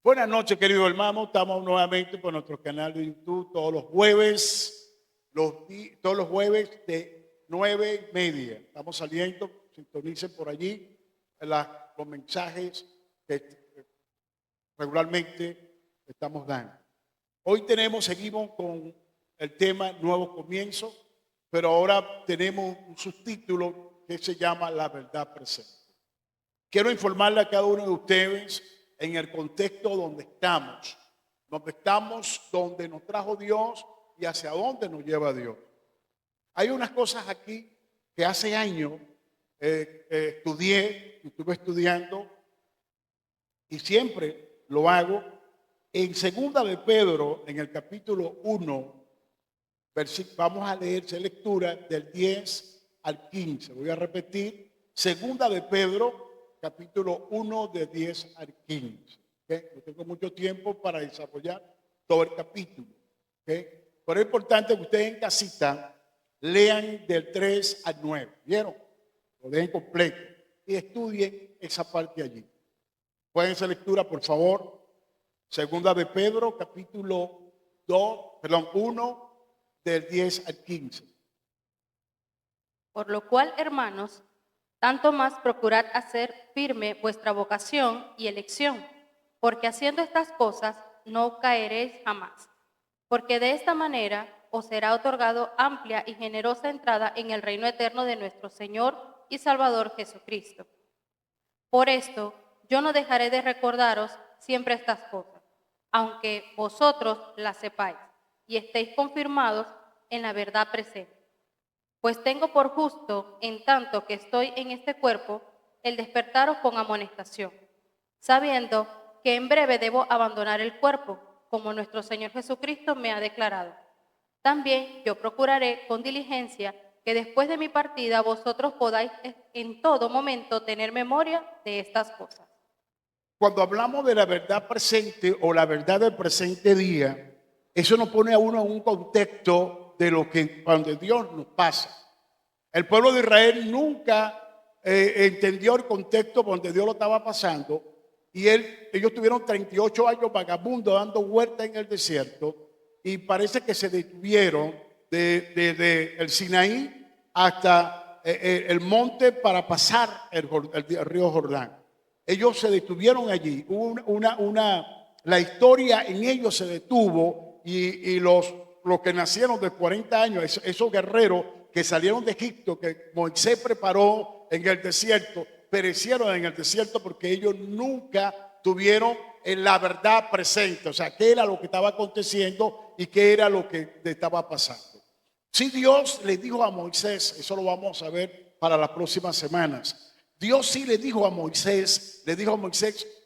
Buenas noches, querido hermano. Estamos nuevamente por nuestro canal de YouTube todos los jueves, todos los jueves de 9:30. Estamos saliendo, sintonicen por allí los mensajes que regularmente estamos dando. Hoy seguimos con el tema Nuevo Comienzo, pero ahora tenemos un subtítulo que se llama La Verdad Presente. Quiero informarle a cada uno de ustedes en el contexto donde estamos, donde nos trajo Dios y hacia dónde nos lleva Dios. Hay unas cosas aquí que hace años estuve estudiando y siempre lo hago. En Segunda de Pedro, en el capítulo 1, vamos a leer lectura del 10 al 15. Voy a repetir, Segunda de Pedro, capítulo 1 de 10 al 15. ¿Okay? No tengo mucho tiempo para desarrollar todo el capítulo. ¿Okay? Pero es importante que ustedes en casita lean del 3 al 9. ¿Vieron? Lo dejen completo y estudien esa parte allí. Pueden hacer lectura, por favor. Segunda de Pedro, capítulo 1, del 10 al 15. Por lo cual, hermanos, tanto más procurad hacer firme vuestra vocación y elección, porque haciendo estas cosas no caeréis jamás, porque de esta manera os será otorgado amplia y generosa entrada en el reino eterno de nuestro Señor y Salvador Jesucristo. Por esto, yo no dejaré de recordaros siempre estas cosas, aunque vosotros las sepáis y estéis confirmados en la verdad presente. Pues tengo por justo, en tanto que estoy en este cuerpo, el despertaros con amonestación, sabiendo que en breve debo abandonar el cuerpo, como nuestro Señor Jesucristo me ha declarado. También yo procuraré con diligencia que después de mi partida vosotros podáis en todo momento tener memoria de estas cosas. Cuando hablamos de la verdad presente o la verdad del presente día, eso nos pone a uno en un contexto de lo que cuando Dios nos pasa. El pueblo de Israel nunca entendió el contexto donde Dios lo estaba pasando y ellos tuvieron 38 años vagabundos dando vueltas en el desierto y parece que se detuvieron desde el Sinaí hasta el monte para pasar el río Jordán. Ellos se detuvieron allí. Hubo la historia en ellos se detuvo y los que nacieron de 40 años, esos guerreros que salieron de Egipto, que Moisés preparó en el desierto, perecieron en el desierto porque ellos nunca tuvieron la verdad presente. O sea, qué era lo que estaba aconteciendo y qué era lo que estaba pasando. Si Dios le dijo a Moisés, eso lo vamos a ver para las próximas semanas. Dios sí le dijo a Moisés,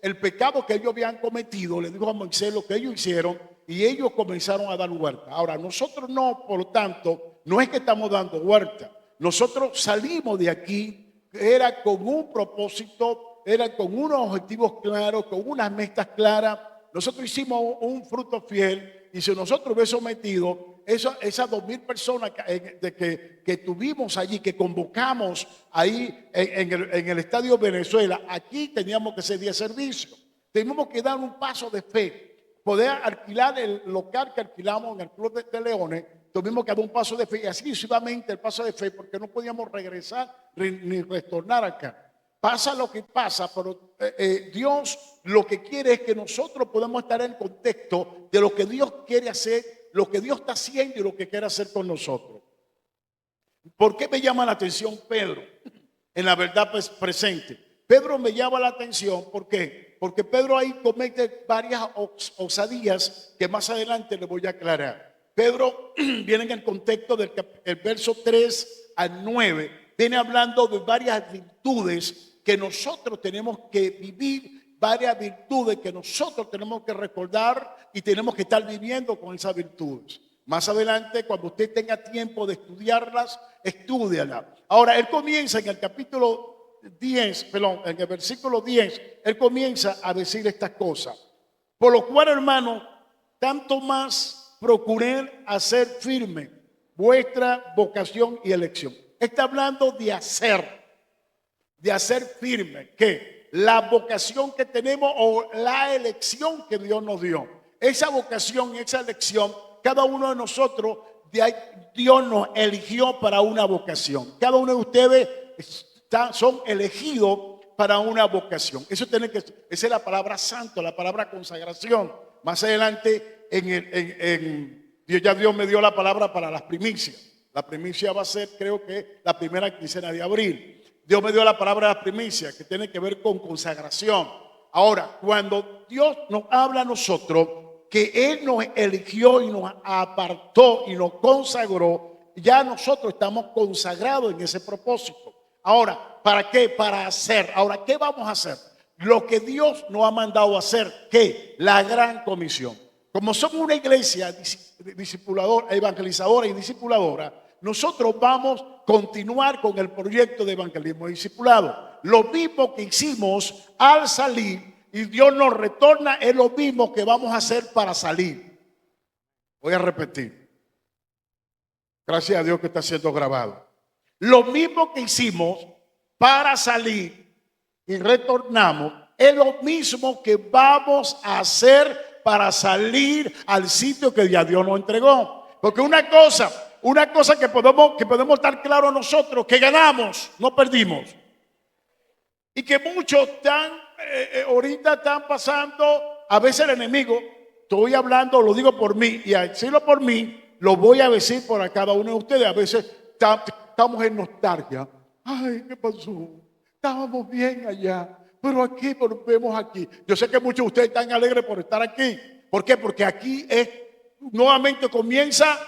el pecado que ellos habían cometido, le dijo a Moisés lo que ellos hicieron y ellos comenzaron a dar vuelta. Ahora, nosotros no, por lo tanto, no es que estamos dando vuelta. Nosotros salimos de aquí, era con un propósito, era con unos objetivos claros, con unas metas claras. Nosotros hicimos un fruto fiel y si nosotros hubiésemos metido esas 2,000 personas que tuvimos allí, que convocamos ahí en el Estadio Venezuela, aquí teníamos que hacer 10 servicios. Teníamos que dar un paso de fe, poder alquilar el local que alquilamos en el Club de Leones. Tuvimos que dar un paso de fe y así sucesivamente el paso de fe porque no podíamos regresar ni retornar acá. Pasa lo que pasa, pero Dios lo que quiere es que nosotros podamos estar en el contexto de lo que Dios quiere hacer, lo que Dios está haciendo y lo que quiere hacer con nosotros. ¿Por qué me llama la atención Pedro en la verdad presente? Pedro me llama la atención, ¿por qué? Porque Pedro ahí comete varias osadías que más adelante le voy a aclarar. Pedro viene en el contexto del verso 3 al 9, viene hablando de varias virtudes que nosotros tenemos que vivir, varias virtudes que nosotros tenemos que recordar y tenemos que estar viviendo con esas virtudes. Más adelante, cuando usted tenga tiempo de estudiarlas, estúdialas. Ahora, él comienza en el capítulo 10, en el versículo 10, él comienza a decir estas cosas. Por lo cual, hermano, tanto más procuren hacer firme vuestra vocación y elección. Está hablando de hacer firme. ¿Qué? la vocación que tenemos o la elección que Dios nos dio. Esa vocación, esa elección, cada uno de nosotros, Dios nos eligió para una vocación. Cada uno de ustedes son elegidos para una vocación. Esa es la palabra santo, la palabra consagración. Más adelante, Dios me dio la palabra para las primicias. La primicia va a ser, creo que, la primera quincena de abril. Dios me dio la palabra de la primicia, que tiene que ver con consagración. Ahora, cuando Dios nos habla a nosotros, que Él nos eligió y nos apartó y nos consagró, ya nosotros estamos consagrados en ese propósito. Ahora, ¿para qué? Para hacer. Ahora, ¿qué vamos a hacer? Lo que Dios nos ha mandado a hacer, ¿qué? La gran comisión. Como somos una iglesia discipuladora, evangelizadora y discipuladora, nosotros vamos a continuar con el proyecto de evangelismo y discipulado. Lo mismo que hicimos al salir y Dios nos retorna es lo mismo que vamos a hacer para salir. Voy a repetir. Gracias a Dios que está siendo grabado. Lo mismo que hicimos para salir y retornamos es lo mismo que vamos a hacer para salir al sitio que ya Dios nos entregó. Porque una cosa que podemos estar claros nosotros, que ganamos, no perdimos. Y que muchos ahorita están pasando, a veces el enemigo, estoy hablando, lo digo por mí, y al decirlo por mí, lo voy a decir por cada uno de ustedes. A veces estamos en nostalgia. Ay, ¿qué pasó? Estábamos bien allá, pero aquí volvemos aquí. Yo sé que muchos de ustedes están alegres por estar aquí. ¿Por qué? Porque aquí nuevamente comienza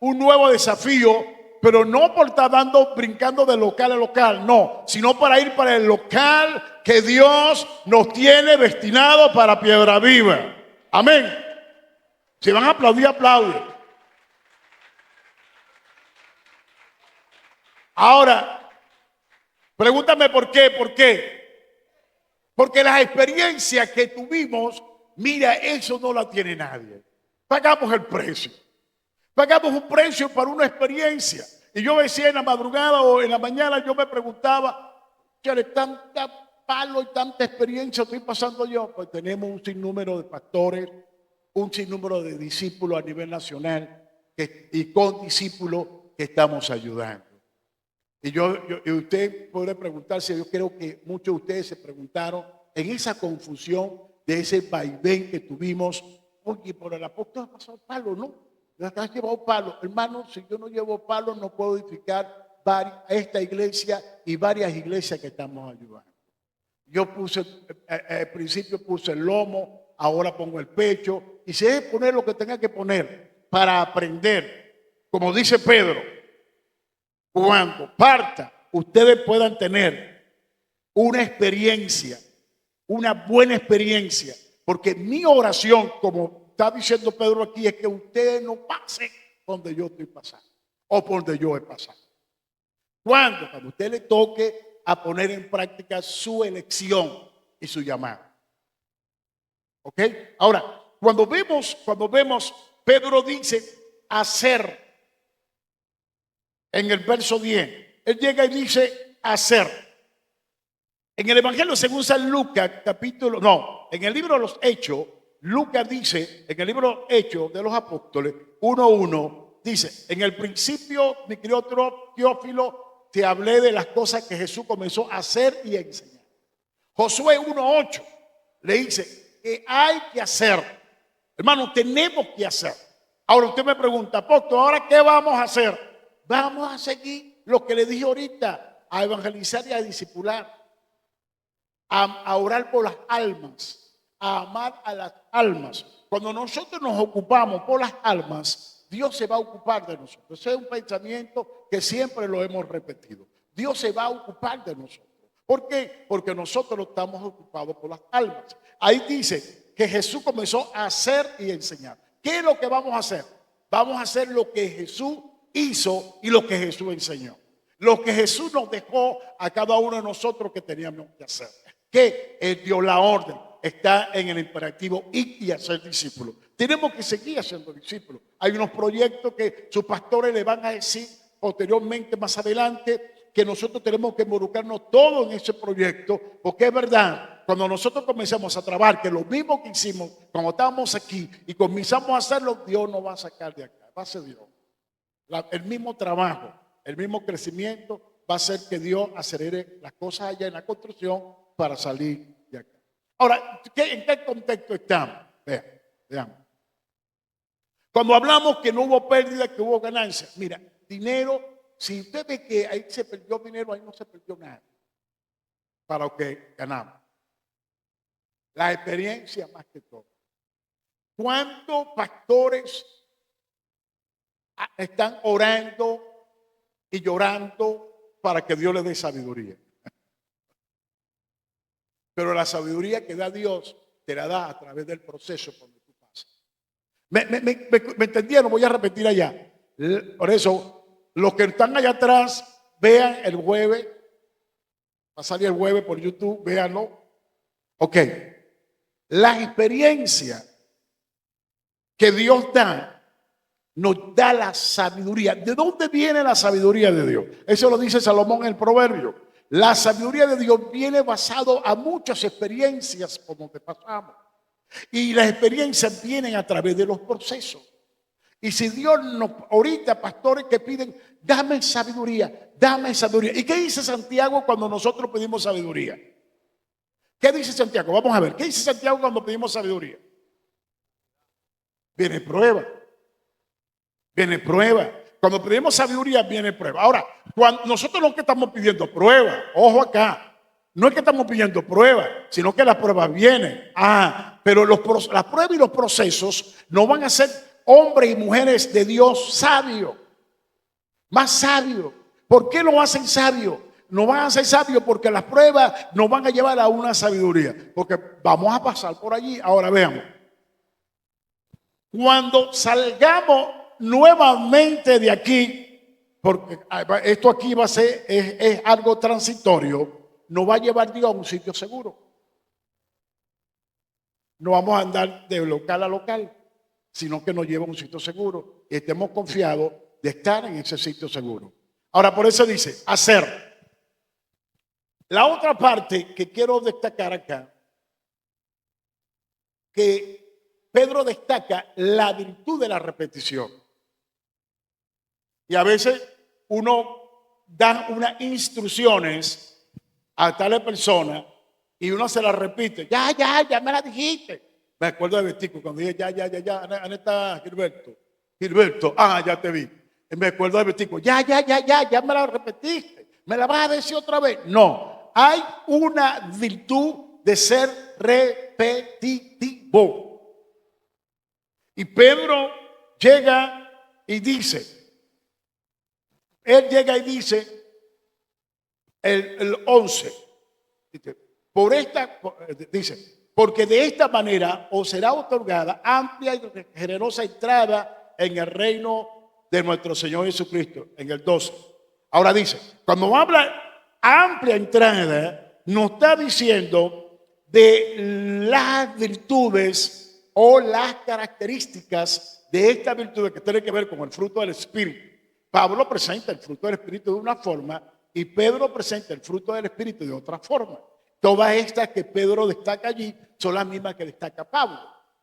un nuevo desafío, pero no por estar brincando de local a local, no, sino para ir para el local que Dios nos tiene destinado para Piedra Viva. Amén. Si van a aplaudir, aplauden. Ahora, pregúntame por qué. ¿Por qué? Porque las experiencias que tuvimos, mira, eso no la tiene nadie. Pagamos el precio. Pagamos un precio para una experiencia. Y yo decía en la madrugada o en la mañana, yo me preguntaba, ¿qué tanta palo y tanta experiencia estoy pasando yo? Pues tenemos un sinnúmero de pastores, un sinnúmero de discípulos a nivel nacional y con discípulos que estamos ayudando. Y usted puede preguntarse, yo creo que muchos de ustedes se preguntaron en esa confusión de ese vaivén que tuvimos. Oye, por el apóstol ha pasado palo, ¿no? ¿Has llevado palo? Hermano, si yo no llevo palo, no puedo edificar esta iglesia y varias iglesias que estamos ayudando. Yo al principio puse el lomo, ahora pongo el pecho, y sé poner lo que tenga que poner para aprender. Como dice Pedro, cuando parta, ustedes puedan tener una experiencia, una buena experiencia, porque mi oración, como está diciendo Pedro aquí, es que ustedes no pasen donde yo estoy pasando o por donde yo he pasado. Cuando a usted le toque a poner en práctica su elección y su llamado. ¿Ok? Ahora, cuando vemos, Pedro dice hacer. En el verso 10, él llega y dice hacer. En el Evangelio según San Lucas, en el libro de los Hechos, Lucas dice, en el libro Hechos de los Apóstoles, 1:1, dice, en el principio, mi querido Teófilo, te hablé de las cosas que Jesús comenzó a hacer y a enseñar. Josué 1:8 le dice que hay que hacer. Hermano, tenemos que hacer. Ahora usted me pregunta, apóstol, ¿ahora qué vamos a hacer? Vamos a seguir lo que le dije ahorita, a evangelizar y a discipular, a orar por las almas, a amar a las almas. Cuando nosotros nos ocupamos por las almas, Dios se va a ocupar de nosotros. Ese es un pensamiento que siempre lo hemos repetido. Dios se va a ocupar de nosotros. ¿Por qué? Porque nosotros estamos ocupados por las almas. Ahí dice que Jesús comenzó a hacer y enseñar. ¿Qué es lo que vamos a hacer? Vamos a hacer lo que Jesús hizo y lo que Jesús enseñó. Lo que Jesús nos dejó a cada uno de nosotros que teníamos que hacer. Que Él dio la orden. Está en el imperativo ir y hacer discípulos. Tenemos que seguir haciendo discípulos. Hay unos proyectos que sus pastores le van a decir posteriormente, más adelante, que nosotros tenemos que involucrarnos todos en ese proyecto, porque es verdad cuando nosotros comenzamos a trabajar, que lo mismo que hicimos cuando estábamos aquí y comenzamos a hacerlo, Dios nos va a sacar de acá, va a ser Dios. El mismo trabajo, el mismo crecimiento va a hacer que Dios acelere las cosas allá en la construcción para salir de acá. Ahora, ¿en qué contexto estamos? Veamos. Cuando hablamos que no hubo pérdida, que hubo ganancia, mira, dinero, si usted ve que ahí se perdió dinero, ahí no se perdió nada para lo que ganamos. La experiencia más que todo. ¿Cuántos pastores están orando y llorando para que Dios les dé sabiduría? Pero la sabiduría que da Dios te la da a través del proceso cuando tú pasas. ¿Me entendieron? Voy a repetir allá. Por eso, los que están allá atrás, vean el jueves. Va a salir el jueves por YouTube, véanlo. Ok. La experiencia que Dios da nos da la sabiduría. ¿De dónde viene la sabiduría de Dios? Eso lo dice Salomón en el Proverbio. La sabiduría de Dios viene basado a muchas experiencias como te pasamos. Y las experiencias vienen a través de los procesos. Y si Dios nos, ahorita pastores que piden, dame sabiduría, dame sabiduría. ¿Y qué dice Santiago cuando nosotros pedimos sabiduría? ¿Qué dice Santiago? Vamos a ver, ¿qué dice Santiago cuando pedimos sabiduría? Viene prueba. Viene prueba. Cuando pedimos sabiduría, viene prueba. Ahora, cuando nosotros no es que estamos pidiendo prueba, ojo acá, no es que estamos pidiendo prueba, sino que las pruebas vienen. Pero las pruebas y los procesos nos van a hacer hombres y mujeres de Dios sabios, más sabios. ¿Por qué nos hacen sabios? Nos van a hacer sabios porque las pruebas nos van a llevar a una sabiduría, porque vamos a pasar por allí. Ahora veamos, cuando salgamos nuevamente de aquí, porque esto aquí va a ser es algo transitorio, nos va a llevar Dios a un sitio seguro. No vamos a andar de local a local, sino que nos lleva a un sitio seguro y estemos confiados de estar en ese sitio seguro. Ahora, por eso dice, hacer. La otra parte que quiero destacar acá, que Pedro destaca la virtud de la repetición. Y a veces uno da unas instrucciones a tales personas y uno se las repite. Ya me la dijiste. Me acuerdo de Betico cuando dije ya, ¿dónde está Gilberto? Gilberto, ya te vi. Me acuerdo de Betico, ya me la repetiste. ¿Me la vas a decir otra vez? No, hay una virtud de ser repetitivo. Y Pedro llega y dice, el 11, dice, porque de esta manera os será otorgada amplia y generosa entrada en el reino de nuestro Señor Jesucristo, en el 12. Ahora dice, cuando habla amplia entrada, nos está diciendo de las virtudes o las características de esta virtud que tiene que ver con el fruto del Espíritu. Pablo presenta el fruto del Espíritu de una forma y Pedro presenta el fruto del Espíritu de otra forma. Todas estas que Pedro destaca allí son las mismas que destaca Pablo.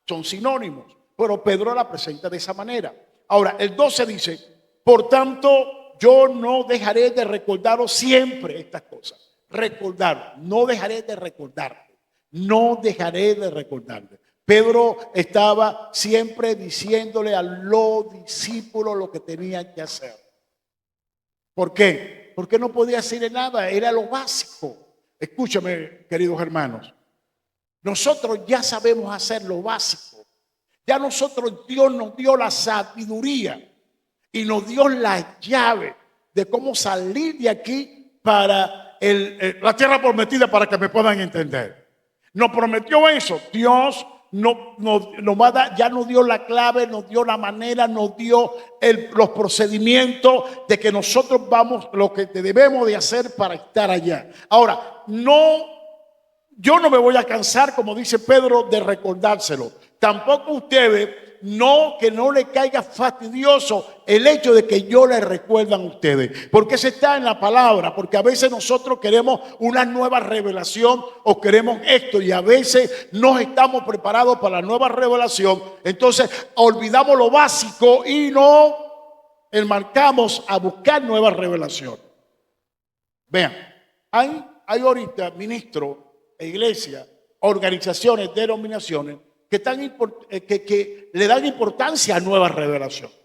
Son sinónimos, pero Pedro la presenta de esa manera. Ahora, el 12 dice, por tanto, yo no dejaré de recordaros siempre estas cosas. Recordar, no dejaré de recordarte. No dejaré de recordarte. Pedro estaba siempre diciéndole a los discípulos lo que tenían que hacer. ¿Por qué? Porque no podía decirle nada, era lo básico. Escúchame, queridos hermanos. Nosotros ya sabemos hacer lo básico. Ya nosotros, Dios nos dio la sabiduría y nos dio la llave de cómo salir de aquí para la tierra prometida, para que me puedan entender. Nos prometió eso. Dios ya nos dio la clave, nos dio la manera, nos dio los procedimientos de que nosotros vamos, lo que debemos de hacer para estar allá. Ahora, yo no me voy a cansar, como dice Pedro, de recordárselo. Tampoco ustedes no que no le caiga fastidioso el hecho de que yo le recuerdan a ustedes. Porque eso está en la palabra, porque a veces nosotros queremos una nueva revelación o queremos esto y a veces no estamos preparados para la nueva revelación. Entonces olvidamos lo básico y no enmarcamos a buscar nuevas revelaciones. Vean, hay ahorita ministros e iglesias, organizaciones, denominaciones que le dan importancia a nuevas revelaciones.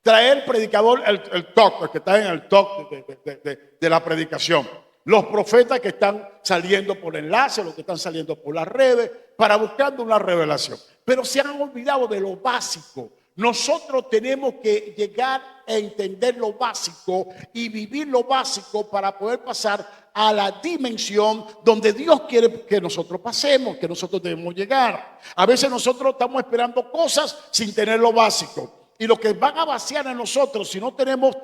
Traer predicador, el talk, que está en el talk de la predicación. Los profetas que están saliendo por enlace, los que están saliendo por las redes, para buscando una revelación. Pero se han olvidado de lo básico. Nosotros tenemos que llegar a entender lo básico y vivir lo básico para poder pasar a la dimensión donde Dios quiere que nosotros pasemos, que nosotros debemos llegar. A veces nosotros estamos esperando cosas sin tener lo básico. Y lo que van a vaciar en nosotros, si no tenemos,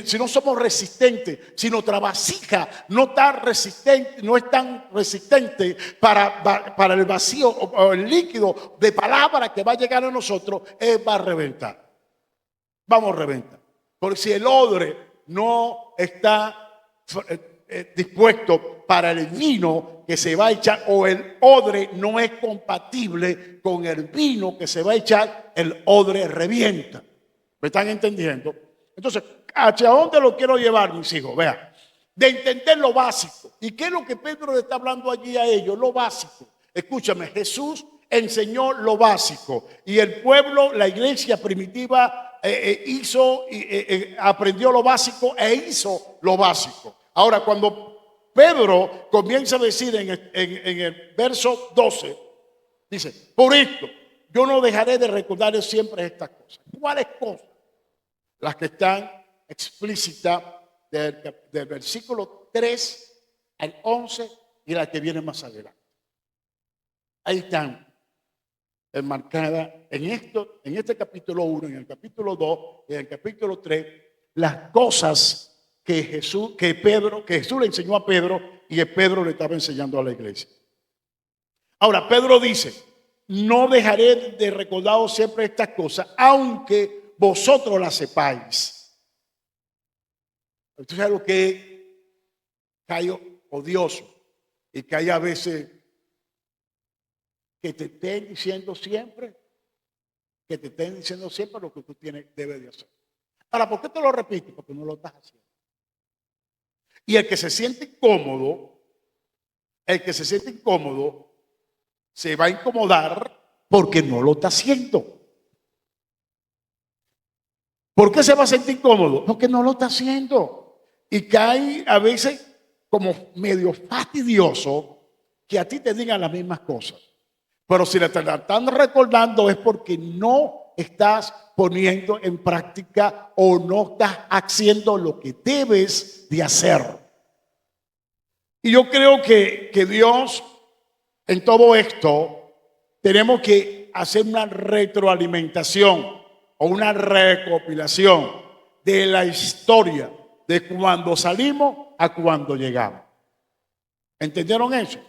si no somos resistentes, si nuestra vasija no está resistente, no es tan resistente para el vacío o el líquido de palabra que va a llegar a nosotros, va a reventar. Vamos a reventar. Porque si el odre no está dispuesto para el vino que se va a echar, o el odre no es compatible con el vino que se va a echar, el odre revienta. ¿Me están entendiendo? Entonces, ¿hacia dónde lo quiero llevar, mis hijos? Vean, de entender lo básico. ¿Y qué es lo que Pedro le está hablando allí a ellos? Lo básico. Escúchame, Jesús enseñó lo básico y el pueblo, la iglesia primitiva aprendió lo básico e hizo lo básico. Ahora, cuando Pedro comienza a decir en el verso 12, dice, por esto yo no dejaré de recordarles siempre estas cosas. ¿Cuáles cosas? Las que están explícitas del versículo 3 al 11 y las que vienen más adelante. Ahí están enmarcadas en este capítulo 1, en el capítulo 2 y en el capítulo 3, las cosas que Jesús le enseñó a Pedro y que Pedro le estaba enseñando a la iglesia. Ahora, Pedro dice, no dejaré de recordaros siempre estas cosas, aunque vosotros las sepáis. Esto es algo que cae odioso y que hay a veces que te estén diciendo siempre lo que tú debes de hacer. Ahora, ¿por qué te lo repito? Porque no lo estás haciendo. Y el que se siente incómodo se va a incomodar porque no lo está haciendo. ¿Por qué se va a sentir incómodo? Porque no lo está haciendo. Y cae a veces como medio fastidioso que a ti te digan las mismas cosas. Pero si la están recordando es porque no estás poniendo en práctica o no estás haciendo lo que debes de hacer. Y yo creo que Dios, en todo esto, tenemos que hacer una retroalimentación o una recopilación de la historia de cuando salimos a cuando llegamos. ¿Entendieron eso?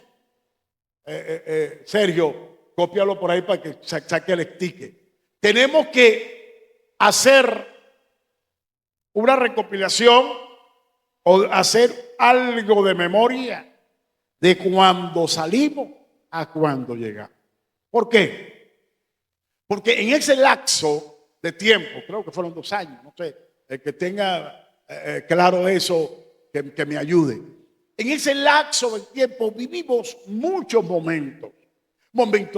Sergio, cópialo por ahí para que saque el sticker. Tenemos que hacer una recopilación o hacer algo de memoria de cuando salimos a cuando llegamos. ¿Por qué? Porque en ese lapso de tiempo, creo que fueron 2 años, no sé, el que tenga claro eso, que me ayude. En ese lapso de tiempo vivimos muchos momentos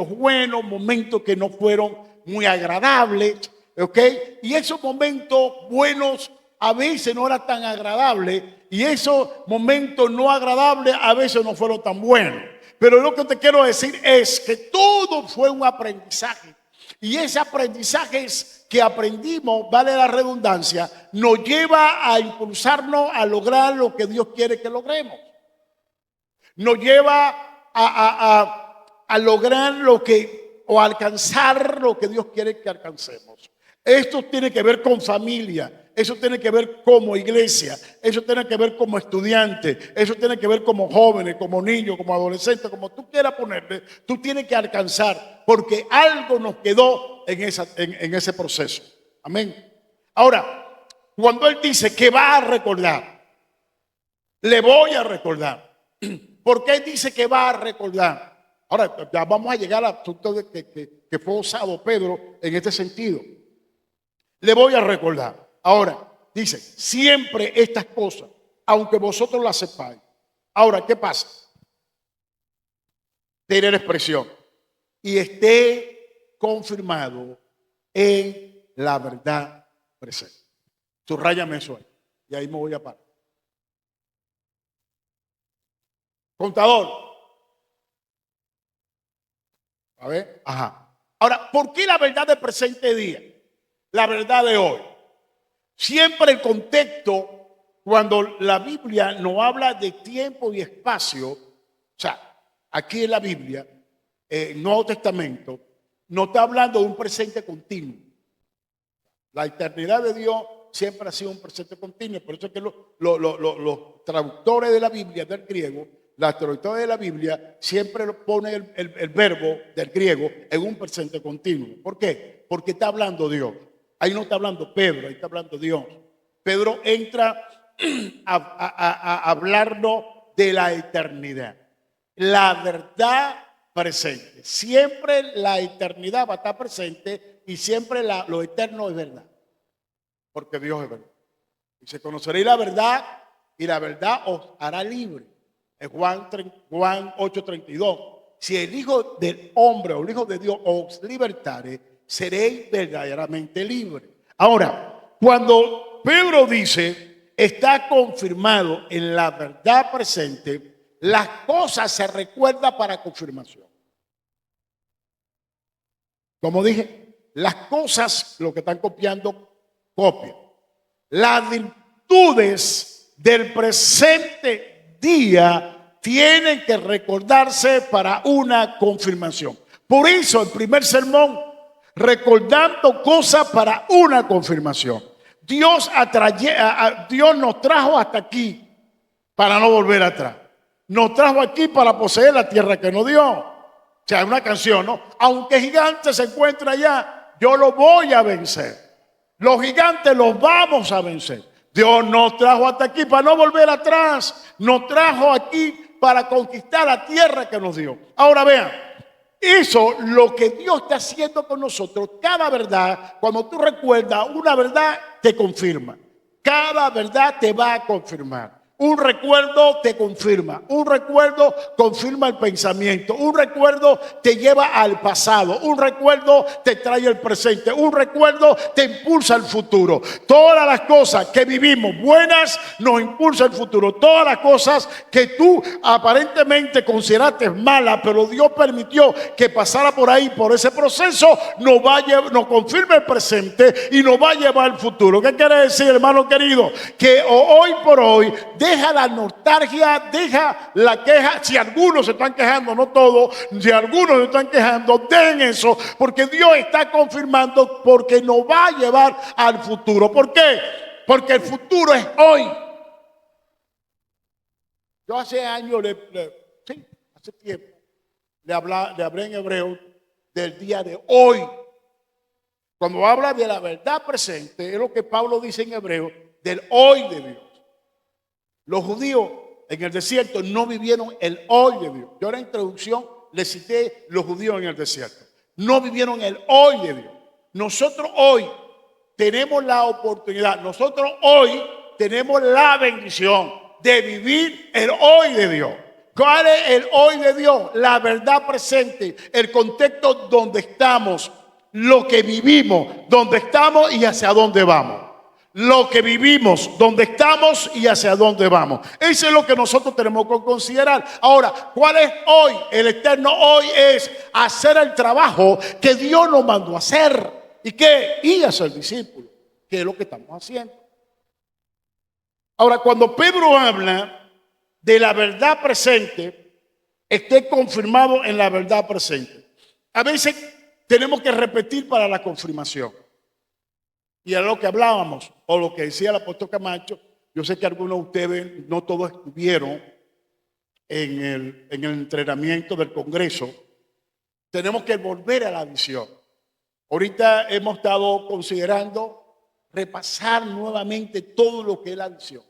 buenos, momentos que no fueron muy agradables, ¿ok? Y esos momentos buenos a veces no eran tan agradables y esos momentos no agradables a veces no fueron tan buenos. Pero lo que te quiero decir es que todo fue un aprendizaje. Y ese aprendizaje que aprendimos, vale la redundancia, nos lleva a impulsarnos a lograr lo que Dios quiere que logremos. Nos lleva a lograr o alcanzar lo que Dios quiere que alcancemos. Esto tiene que ver con familia, eso tiene que ver como iglesia, eso tiene que ver como estudiante, eso tiene que ver como jóvenes, como niños, como adolescentes, como tú quieras ponerle, tú tienes que alcanzar, porque algo nos quedó en ese proceso. Amén. Ahora, cuando Él dice que va a recordar, le voy a recordar. ¿Por qué dice que va a recordar? Ahora, ya vamos a llegar al asunto de que fue usado Pedro en este sentido. Le voy a recordar. Ahora, dice, siempre estas cosas, aunque vosotros las sepáis. Ahora, ¿qué pasa? Tiene la expresión. Y esté confirmado en la verdad presente. Subrayame eso ahí. Y ahí me voy a parar. Contador. A ver, ajá. Ahora, ¿por qué la verdad del presente día? La verdad de hoy. Siempre el contexto, cuando la Biblia no habla de tiempo y espacio, o sea, aquí en la Biblia, el Nuevo Testamento, no está hablando de un presente continuo. La eternidad de Dios siempre ha sido un presente continuo. Por eso es que los traductores de la Biblia del griego, las traductores de la Biblia siempre ponen el verbo del griego en un presente continuo. ¿Por qué? Porque está hablando Dios. Ahí no está hablando Pedro, ahí está hablando Dios. Pedro entra a hablarnos de la eternidad. La verdad presente. Siempre la eternidad va a estar presente y siempre lo eterno es verdad. Porque Dios es verdad. Y se conoceréis la verdad y la verdad os hará libre. En Juan 8:32. Si el Hijo del Hombre o el Hijo de Dios os libertare, seréis verdaderamente libres. Ahora, cuando Pedro dice, está confirmado en la verdad presente, las cosas se recuerdan para confirmación. Como dije, las cosas, lo que están copiando, copian. Las virtudes del presente día tienen que recordarse para una confirmación. Por eso el primer sermón, recordando cosas para una confirmación. Dios nos trajo hasta aquí para no volver atrás. Nos trajo aquí para poseer la tierra que nos dio. O sea, una canción, ¿no? Aunque gigante se encuentra allá, yo lo voy a vencer. Los gigantes los vamos a vencer. Dios nos trajo hasta aquí para no volver atrás. Nos trajo aquí para conquistar la tierra que nos dio. Ahora vean, eso lo que Dios está haciendo con nosotros. Cada verdad, cuando tú recuerdas una verdad, te confirma. Cada verdad te va a confirmar. Un recuerdo te confirma, un recuerdo confirma el pensamiento, un recuerdo te lleva al pasado, un recuerdo te trae el presente, un recuerdo te impulsa al futuro. Todas las cosas que vivimos buenas nos impulsa al futuro. Todas las cosas que tú aparentemente consideraste malas, pero Dios permitió que pasara por ahí, por ese proceso, nos confirma el presente y nos va a llevar al futuro. ¿Qué quiere decir, hermano querido? Que hoy por hoy, deja la nostalgia, deja la queja. Si algunos se están quejando, no todos, si algunos se están quejando, dejen eso, porque Dios está confirmando, porque nos va a llevar al futuro. ¿Por qué? Porque el futuro es hoy. Yo hace años, hace tiempo, le hablé en hebreo del día de hoy. Cuando habla de la verdad presente, es lo que Pablo dice en hebreo, del hoy de Dios. Los judíos en el desierto no vivieron el hoy de Dios. Yo en la introducción le cité los judíos en el desierto. No vivieron el hoy de Dios. Nosotros hoy tenemos la oportunidad, nosotros hoy tenemos la bendición de vivir el hoy de Dios. ¿Cuál es el hoy de Dios? La verdad presente, el contexto donde estamos, lo que vivimos, donde estamos y hacia dónde vamos. Lo que vivimos, donde estamos y hacia dónde vamos. Eso es lo que nosotros tenemos que considerar. Ahora, ¿cuál es hoy? El eterno hoy es hacer el trabajo que Dios nos mandó a hacer. ¿Y qué? Y a ser discípulo, que es lo que estamos haciendo. Ahora, cuando Pedro habla de la verdad presente, esté confirmado en la verdad presente. A veces tenemos que repetir para la confirmación. Y a lo que hablábamos, o lo que decía el apóstol Camacho, yo sé que algunos de ustedes, no todos estuvieron en el entrenamiento del Congreso. Tenemos que volver a la visión. Ahorita hemos estado considerando repasar nuevamente todo lo que es la visión.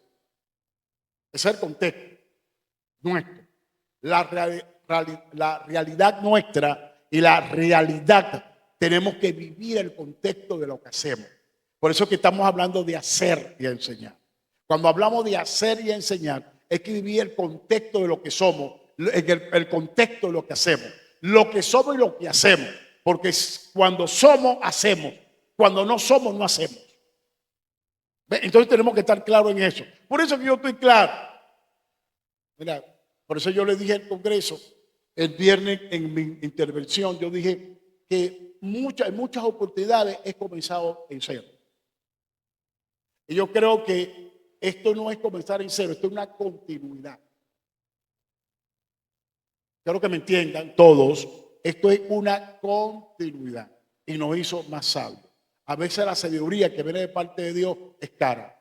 Es el contexto nuestro, la realidad nuestra y la realidad. Tenemos que vivir el contexto de lo que hacemos. Por eso es que estamos hablando de hacer y enseñar. Cuando hablamos de hacer y enseñar, es que vivir el contexto de lo que somos, el contexto de lo que hacemos. Lo que somos y lo que hacemos. Porque cuando somos, hacemos. Cuando no somos, no hacemos. Entonces tenemos que estar claros en eso. Por eso que yo estoy claro. Mira, por eso yo le dije al Congreso el viernes en mi intervención, yo dije que en muchas oportunidades he comenzado en cero. Y yo creo que esto no es comenzar en cero, esto es una continuidad. Quiero que me entiendan todos, esto es una continuidad y nos hizo más sabios. A veces la sabiduría que viene de parte de Dios es cara.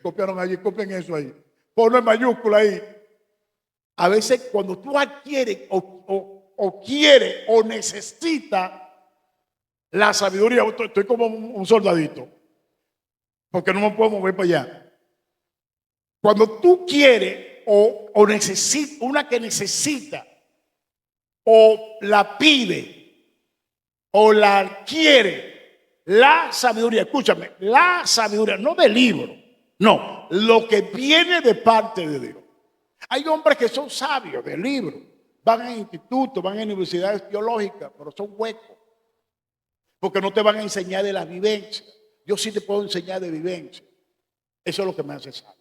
Copiaron allí, copien eso ahí. Ponlo en mayúscula ahí. A veces cuando tú adquieres o quieres o necesitas la sabiduría, estoy como un soldadito, porque no me puedo mover para allá. Cuando tú quieres o necesitas, una que necesita o la pide o la adquiere, la sabiduría, escúchame, la sabiduría, no del libro, no, lo que viene de parte de Dios. Hay hombres que son sabios del libro, van a institutos, van a universidades teológicas, pero son huecos, porque no te van a enseñar de la vivencia. Yo sí te puedo enseñar de vivencia. Eso es lo que me hace sabio.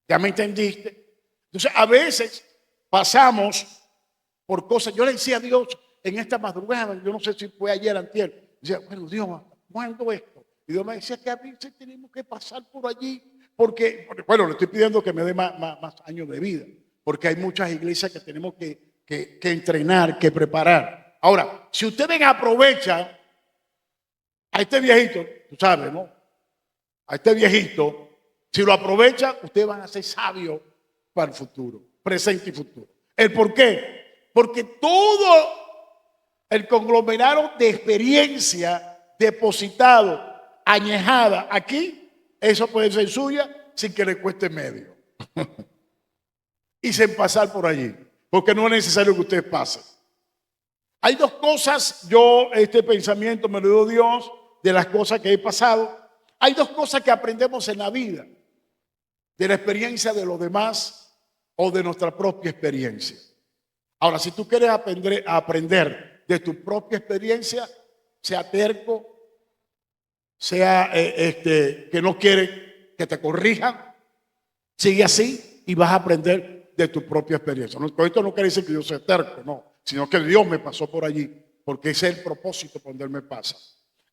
¿Ya me entendiste? Entonces, a veces pasamos por cosas. Yo le decía a Dios en esta madrugada, yo no sé si fue ayer o antier, decía, bueno, Dios, ¿cuándo esto? Y Dios me decía que a veces tenemos que pasar por allí, porque bueno, le estoy pidiendo que me dé más años de vida, porque hay muchas iglesias que tenemos que entrenar, que preparar. Ahora, si ustedes aprovechan a este viejito, tú sabes, ¿no? A este viejito, si lo aprovechan, ustedes van a ser sabios para el futuro, presente y futuro. ¿El por qué? Porque todo el conglomerado de experiencia depositado, añejada aquí, eso puede ser suya sin que le cueste medio. Y sin pasar por allí, porque no es necesario que usted pase. Hay dos cosas, este pensamiento me lo dio Dios de las cosas que he pasado. Hay dos cosas que aprendemos en la vida, de la experiencia de los demás o de nuestra propia experiencia. Ahora, si tú quieres aprender de tu propia experiencia, sea terco, sea que no quiere que te corrijan, sigue así y vas a aprender de tu propia experiencia. Con esto no quiere decir que yo sea terco, no, sino que Dios me pasó por allí, porque ese es el propósito cuando Él me pasa.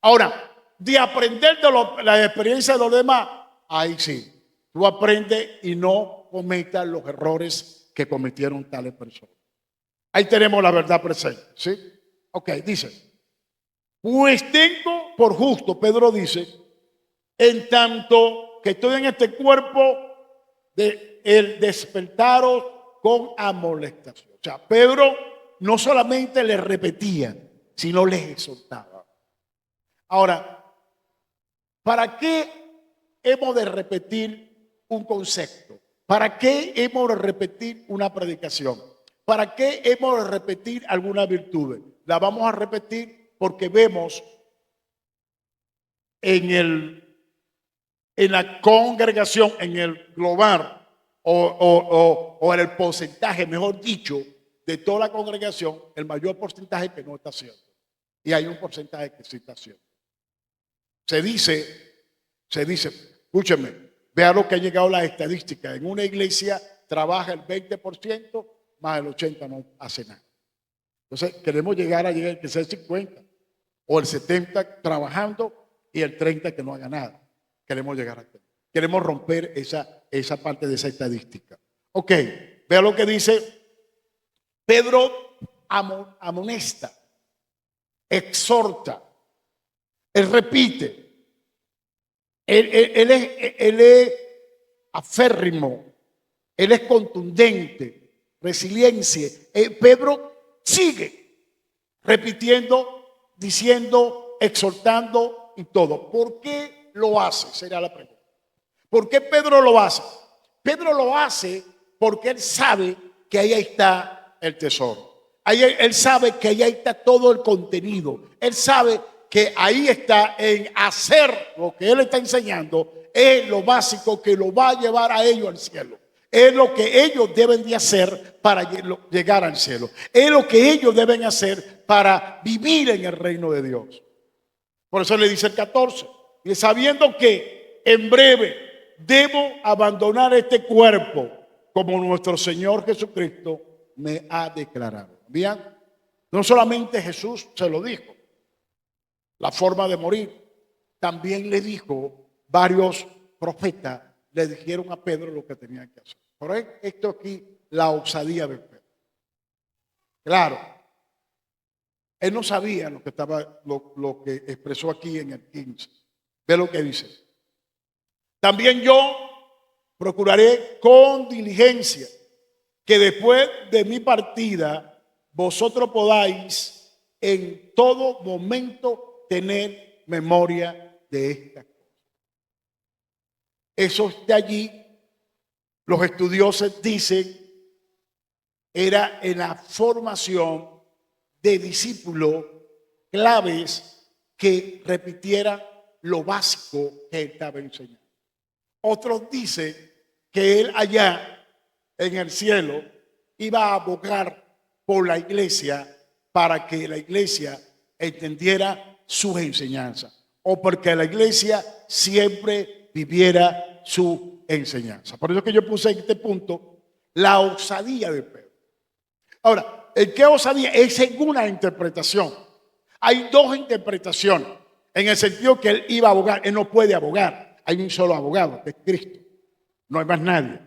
Ahora, de aprender de la experiencia de los demás, ahí sí, tú aprendes y no cometas los errores que cometieron tales personas. Ahí tenemos la verdad presente, ¿sí? Ok, dice, pues tengo por justo, Pedro dice, en tanto que estoy en este cuerpo, de el despertaros con amonestación. O sea, Pedro no solamente le repetía, sino les exhortaba. Ahora, ¿para qué hemos de repetir un concepto? ¿Para qué hemos de repetir una predicación? ¿Para qué hemos de repetir alguna virtud? La vamos a repetir porque vemos en la congregación, en el global o en el porcentaje, mejor dicho, de toda la congregación, el mayor porcentaje que no está haciendo. Y hay un porcentaje que sí está haciendo. Se dice, escúcheme, vea lo que ha llegado la estadística. En una iglesia trabaja el 20%, más el 80% no hace nada. Entonces queremos llegar que sea el 50% o el 70% trabajando y el 30% que no haga nada. Queremos llegar a aquí. Queremos romper esa parte de esa estadística. Ok, vea lo que dice Pedro. Amonesta, exhorta, él repite, él es aférrimo, él es contundente, resiliencia. Pedro sigue repitiendo, diciendo, exhortando y todo. ¿Por qué lo hace? Sería la pregunta. ¿Por qué Pedro lo hace? Pedro lo hace porque él sabe que ahí está el tesoro. Él sabe que ahí está todo el contenido. Él sabe que ahí está en hacer lo que él está enseñando. Es lo básico que lo va a llevar a ellos al cielo. Es lo que ellos deben de hacer para llegar al cielo. Es lo que ellos deben hacer para vivir en el reino de Dios. Por eso le dice el 14. Y sabiendo que en breve debo abandonar este cuerpo, como nuestro Señor Jesucristo me ha declarado. Bien, no solamente Jesús se lo dijo, la forma de morir, también le dijo varios profetas, le dijeron a Pedro lo que tenía que hacer. Por esto aquí, la osadía de Pedro. Claro, él no sabía lo que expresó aquí en el 15. Ve lo que dice. También yo procuraré con diligencia que después de mi partida vosotros podáis en todo momento tener memoria de esta cosa. Eso de allí, los estudiosos dicen, era en la formación de discípulos claves que repitieran lo básico que él estaba enseñando. Otros dicen que él allá en el cielo iba a abogar por la iglesia para que la iglesia entendiera sus enseñanzas o porque la iglesia siempre viviera su enseñanza. Por eso que yo puse en este punto la osadía de Pedro. Ahora, ¿el qué osadía? Es según una interpretación. Hay dos interpretaciones en el sentido que él iba a abogar. Él no puede abogar. Hay un solo abogado, que es Cristo. No hay más nadie.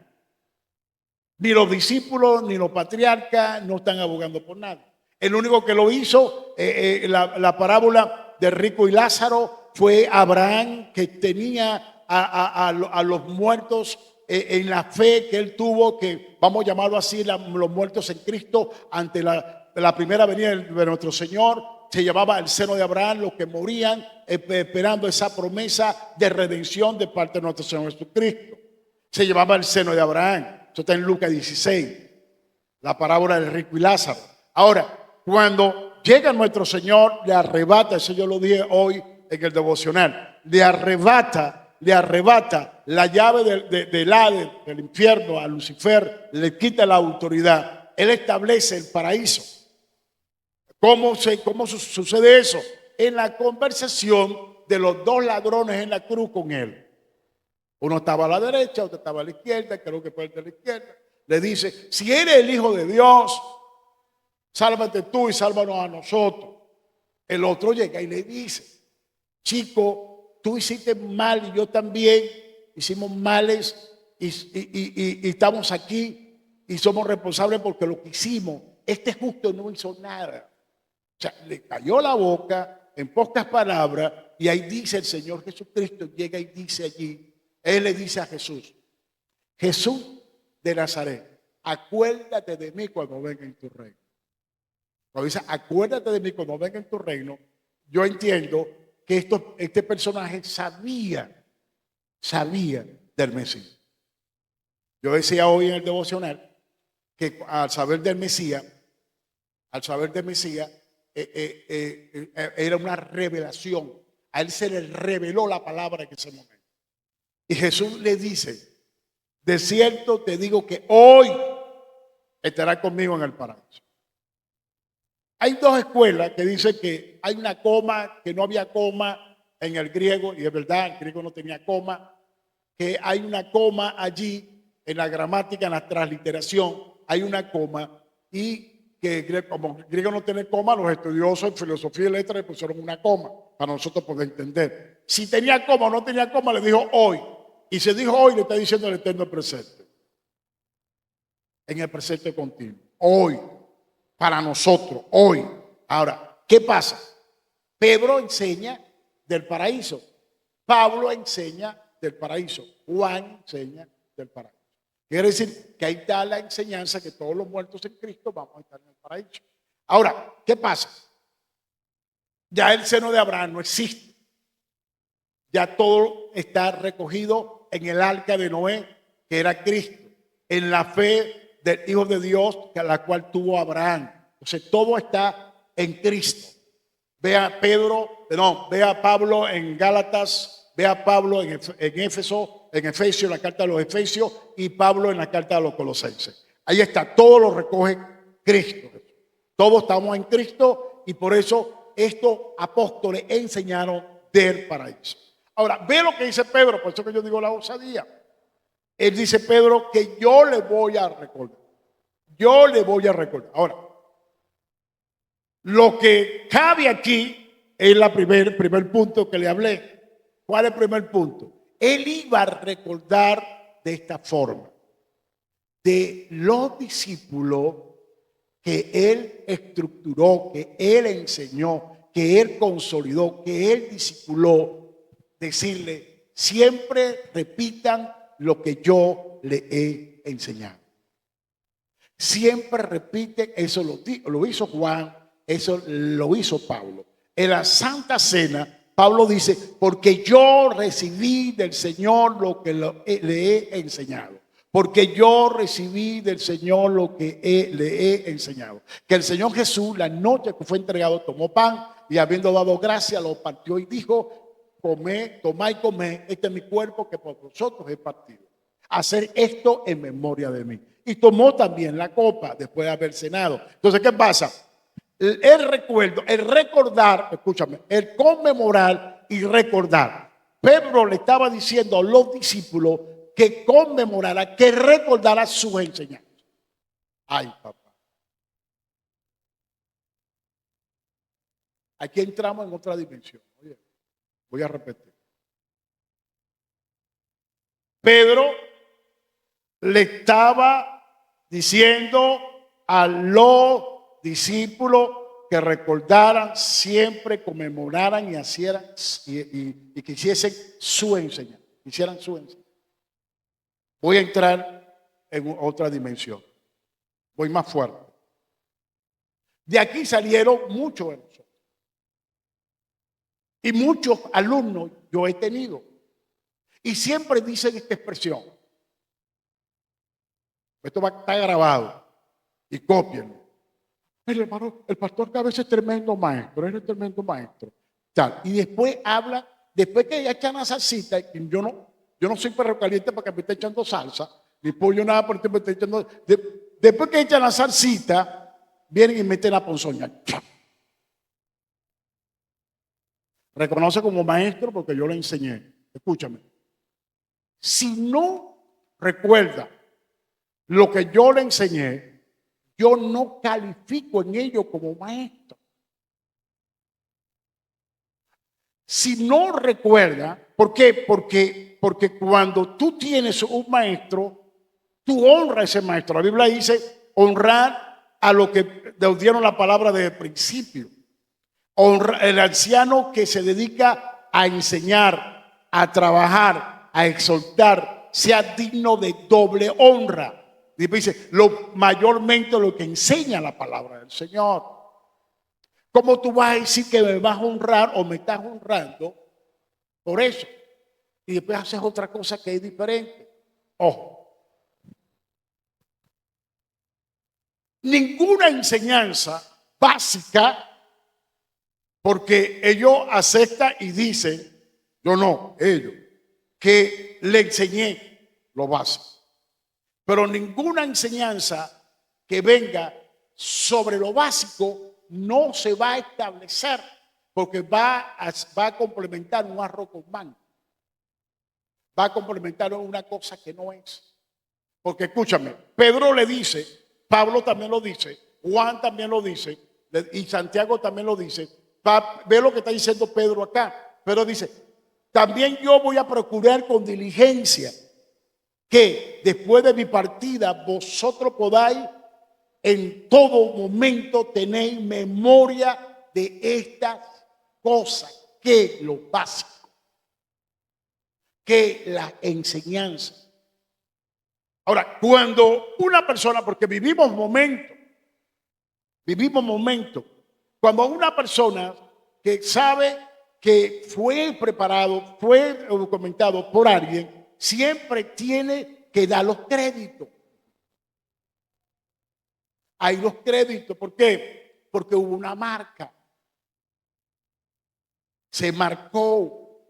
Ni los discípulos, ni los patriarcas no están abogando por nada. El único que lo hizo, la parábola de rico y Lázaro, fue Abraham, que tenía a los muertos en la fe que él tuvo, que vamos a llamarlo así, los muertos en Cristo ante la primera venida de nuestro Señor. Se llamaba el seno de Abraham, los que morían esperando esa promesa de redención de parte de nuestro Señor Jesucristo. Se llamaba el seno de Abraham. Eso está en Lucas 16, la parábola del rico y Lázaro. Ahora, cuando llega nuestro Señor, le arrebata, eso yo lo dije hoy en el devocional, le arrebata la llave del Hades, del infierno a Lucifer, le quita la autoridad. Él establece el paraíso. ¿Cómo sucede eso? En la conversación de los dos ladrones en la cruz con él. Uno estaba a la derecha, otro estaba a la izquierda, creo que fue el de la izquierda. Le dice, si eres el Hijo de Dios, sálvate tú y sálvanos a nosotros. El otro llega y le dice, chico, tú hiciste mal y yo también hicimos males y estamos aquí y somos responsables porque lo que hicimos, este justo no hizo nada. O sea, le cayó la boca en pocas palabras y ahí dice el Señor Jesucristo, llega y dice allí, él le dice a Jesús, Jesús de Nazaret, acuérdate de mí cuando venga en tu reino. Cuando dice, acuérdate de mí cuando venga en tu reino, yo entiendo que este personaje sabía del Mesías. Yo decía hoy en el devocional que al saber del Mesías, era una revelación. A él se le reveló la palabra en ese momento. Y Jesús le dice, de cierto te digo que hoy estarás conmigo en el paraíso. Hay dos escuelas que dicen que hay una coma, que no había coma en el griego, y es verdad, el griego no tenía coma, que hay una coma allí en la gramática, en la transliteración, hay una coma, y que como el griego no tiene coma, los estudiosos en filosofía y letras le pusieron una coma para nosotros poder entender. Si tenía coma o no tenía coma, le dijo hoy. Y se dijo hoy, le está diciendo el eterno presente. En el presente continuo. Hoy. Para nosotros. Hoy. Ahora, ¿qué pasa? Pedro enseña del paraíso. Pablo enseña del paraíso. Juan enseña del paraíso. Quiere decir que ahí está la enseñanza que todos los muertos en Cristo vamos a estar en el paraíso. Ahora, ¿qué pasa? Ya el seno de Abraham no existe. Ya todo está recogido en el arca de Noé, que era Cristo, en la fe del Hijo de Dios, a la cual tuvo Abraham. Entonces todo está en Cristo. Ve a Pablo en Gálatas, ve a Pablo en Éfeso, en Efesios, la carta de los Efesios, y Pablo en la carta de los Colosenses. Ahí está, todo lo recoge Cristo. Todos estamos en Cristo y por eso estos apóstoles enseñaron del paraíso. Ahora, ve lo que dice Pedro, por eso que yo digo la osadía. Él dice, Pedro, que yo le voy a recordar. Yo le voy a recordar. Ahora, lo que cabe aquí es el primer punto que le hablé. ¿Cuál es el primer punto? Él iba a recordar de esta forma. De los discípulos que él estructuró, que él enseñó, que él consolidó, que él discipuló, decirle, siempre repitan lo que yo le he enseñado. Siempre repiten, eso lo hizo Juan, eso lo hizo Pablo. En la Santa Cena, Pablo dice, porque yo recibí del Señor lo que le he enseñado. Porque yo recibí del Señor lo que le he enseñado. Que el Señor Jesús, la noche que fue entregado, tomó pan y habiendo dado gracia, lo partió y dijo, tomad y comed, este es mi cuerpo que por vosotros he partido. Hacer esto en memoria de mí. Y tomó también la copa después de haber cenado. Entonces, ¿qué pasa? El recuerdo, el recordar, escúchame, el conmemorar y recordar. Pedro le estaba diciendo a los discípulos que conmemorara, que recordara sus enseñanzas. Ay, papá. Aquí entramos en otra dimensión. Oye, voy a repetir. Pedro le estaba diciendo a los discípulos que recordaran, siempre conmemoraran y hicieran y que hiciesen su enseñanza. Hicieran su enseñanza. Voy a entrar en otra dimensión. Voy más fuerte. De aquí salieron muchos de nosotros. Y muchos alumnos yo he tenido. Y siempre dicen esta expresión. Esto va a estar grabado. Y cópienlo. El hermano, el pastor que a veces es tremendo maestro. Es tremendo maestro. Tal. Y después habla, después que ya echan la salsita, y yo no soy perro caliente para que me esté echando salsa, ni pollo nada, porque me esté echando. Después que echan la salsita, vienen y meten la ponzoña. Reconoce como maestro porque yo le enseñé. Escúchame. Si no recuerda lo que yo le enseñé, yo no califico en ello como maestro. Si no recuerda, ¿por qué? Porque cuando tú tienes un maestro, tú honras a ese maestro. La Biblia dice honrar a lo que nos dieron la palabra desde el principio. Honrar el anciano que se dedica a enseñar, a trabajar, a exhortar, sea digno de doble honra. Dice, mayormente lo que enseña la palabra del Señor. ¿Cómo tú vas a decir que me vas a honrar o me estás honrando por eso? Y después haces otra cosa que es diferente. Ojo. Ninguna enseñanza básica, porque ellos aceptan y dicen, yo no, ellos, que le enseñé lo básico. Pero ninguna enseñanza que venga sobre lo básico no se va a establecer, porque va a complementar un arroz con mango. Va a complementar una cosa que no es. Porque escúchame, Pedro le dice, Pablo también lo dice, Juan también lo dice, y Santiago también lo dice. Ve lo que está diciendo Pedro acá. Pedro dice, también yo voy a procurar con diligencia que después de mi partida vosotros podáis en todo momento tenéis memoria de estas cosas, que lo básico, que la enseñanza. Ahora, cuando una persona, porque vivimos momentos, cuando una persona que sabe que fue preparado, fue documentado por alguien, siempre tiene que dar los créditos. Hay los créditos. ¿Por qué? Porque hubo una marca. Se marcó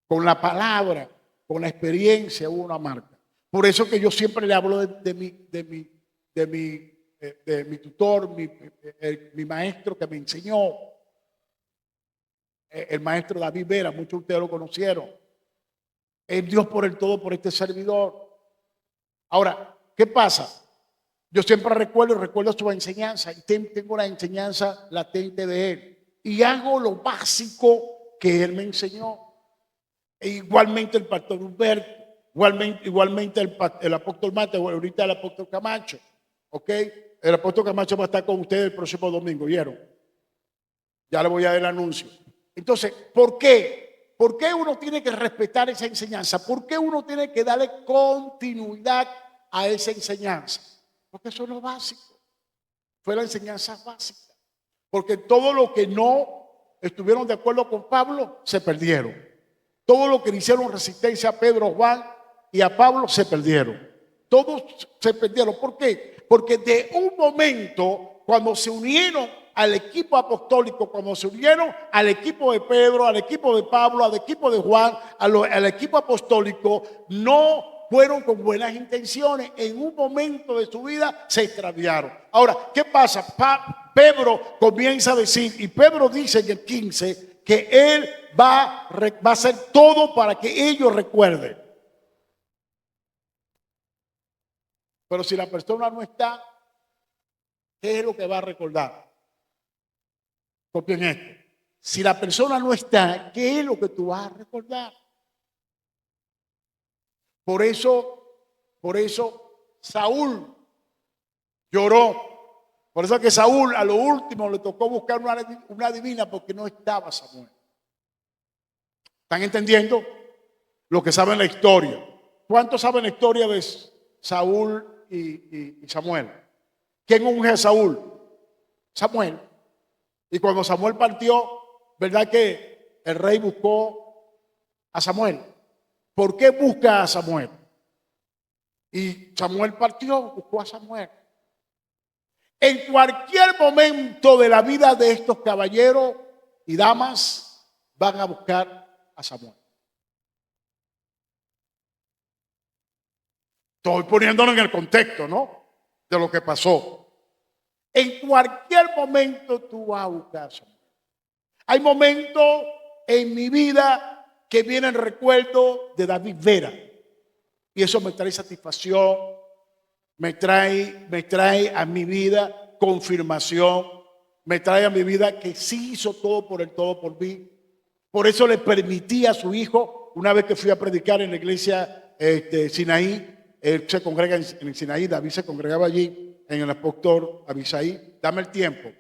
con la palabra, con la experiencia, hubo una marca. Por eso que yo siempre le hablo de mi tutor, mi maestro que me enseñó, el maestro David Vera, muchos de ustedes lo conocieron. Es Dios por el todo, por este servidor. Ahora, ¿qué pasa? Yo siempre recuerdo su enseñanza y tengo la enseñanza latente de él. Y hago lo básico que él me enseñó. E igualmente el pastor Humberto, igualmente el apóstol Mateo, ahorita el apóstol Camacho. ¿Ok? El apóstol Camacho va a estar con ustedes el próximo domingo, ¿vieron? Ya le voy a dar el anuncio. Entonces, ¿por qué? ¿Por qué uno tiene que respetar esa enseñanza? ¿Por qué uno tiene que darle continuidad a esa enseñanza? Porque eso es lo básico. Fue la enseñanza básica. Porque todo lo que no estuvieron de acuerdo con Pablo, se perdieron. Todo lo que le hicieron resistencia a Pedro, Juan y a Pablo, se perdieron. Todos se perdieron. ¿Por qué? Porque de un momento, cuando se unieron al equipo apostólico, cuando se unieron al equipo de Pedro, al equipo de Pablo, al equipo de Juan, al equipo apostólico, no fueron con buenas intenciones. En un momento de su vida se extraviaron. Ahora, ¿qué pasa? Pedro comienza a decir, y Pedro dice en el 15, que él va a hacer todo para que ellos recuerden. Pero si la persona no está, ¿qué es lo que va a recordar? Copien esto. Si la persona no está, ¿qué es lo que tú vas a recordar? Por eso Saúl lloró. Por eso que Saúl a lo último le tocó buscar una divina porque no estaba Samuel. ¿Están entendiendo lo que saben la historia? ¿Cuántos saben la historia de Saúl y Samuel? ¿Quién unge a Saúl? Samuel. Y cuando Samuel partió, ¿verdad que el rey buscó a Samuel? ¿Por qué busca a Samuel? Y Samuel partió, buscó a Samuel. En cualquier momento de la vida de estos caballeros y damas van a buscar a Samuel. Estoy poniéndolo en el contexto, ¿no? De lo que pasó. En cualquier momento tú vas a buscar a Samuel. Hay momentos en mi vida que vienen recuerdos de David Vera. Y eso me trae satisfacción, me trae a mi vida confirmación, me trae a mi vida que sí hizo todo por mí. Por eso le permití a su hijo, una vez que fui a predicar en la iglesia Sinaí, él se congrega en Sinaí, David se congregaba allí, en el apóstol Abisaí. Dame el tiempo.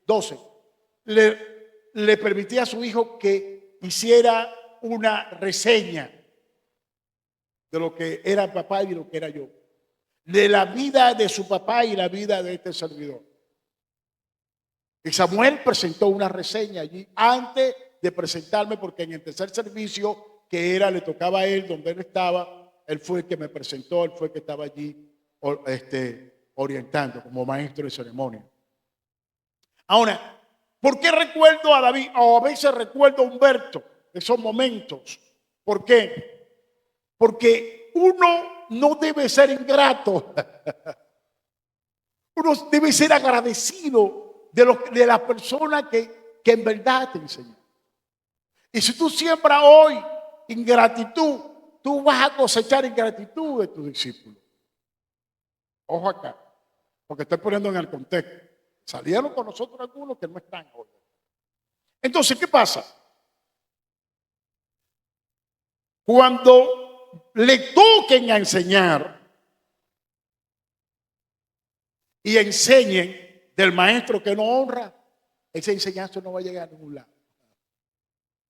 12. Le permití a su hijo que hiciera una reseña de lo que era el papá y de lo que era yo, de la vida de su papá y la vida de este servidor. Y Samuel presentó una reseña allí antes de presentarme, porque en el tercer servicio que era, le tocaba a él, donde él estaba, él fue el que me presentó, él fue el que estaba allí orientando como maestro de ceremonia. Ahora, ¿por qué recuerdo a David? O a veces recuerdo a Humberto, esos momentos. ¿Por qué? Porque uno no debe ser ingrato. Uno debe ser agradecido de la persona que en verdad te enseñó. Y si tú siembras hoy ingratitud, tú vas a cosechar ingratitud de tus discípulos. Ojo acá, porque estoy poniendo en el contexto. Salieron con nosotros algunos que no están hoy. Entonces, ¿qué pasa? Cuando le toquen a enseñar y enseñen del maestro que no honra, esa enseñanza no va a llegar a ningún lado.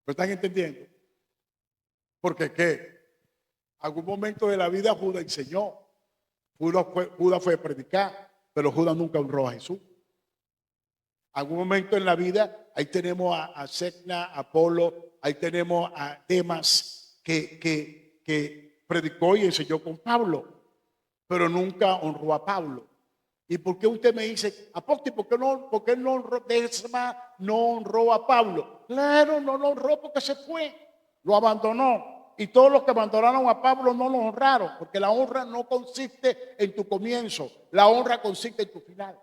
¿Lo están entendiendo? Porque ¿qué? Algún momento de la vida Judas enseñó. Judas fue a predicar, pero Judas nunca honró a Jesús. Algún momento en la vida, ahí tenemos a Secna, a Apolo, ahí tenemos a Demas que predicó y enseñó con Pablo, pero nunca honró a Pablo. ¿Y por qué usted me dice, apóstol, por qué no honró, Demas no honró a Pablo? Claro, no lo honró porque se fue, lo abandonó. Y todos los que abandonaron a Pablo no lo honraron, porque la honra no consiste en tu comienzo, la honra consiste en tu final.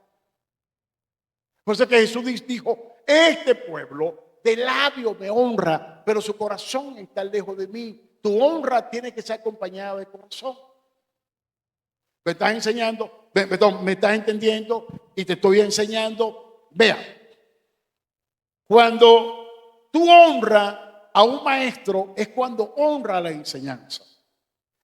Por eso que Jesús dijo, este pueblo de labio me honra, pero su corazón está lejos de mí. Tu honra tiene que ser acompañada de corazón. Me estás enseñando, me estás entendiendo y te estoy enseñando. Vea, cuando tú honras a un maestro es cuando honra la enseñanza.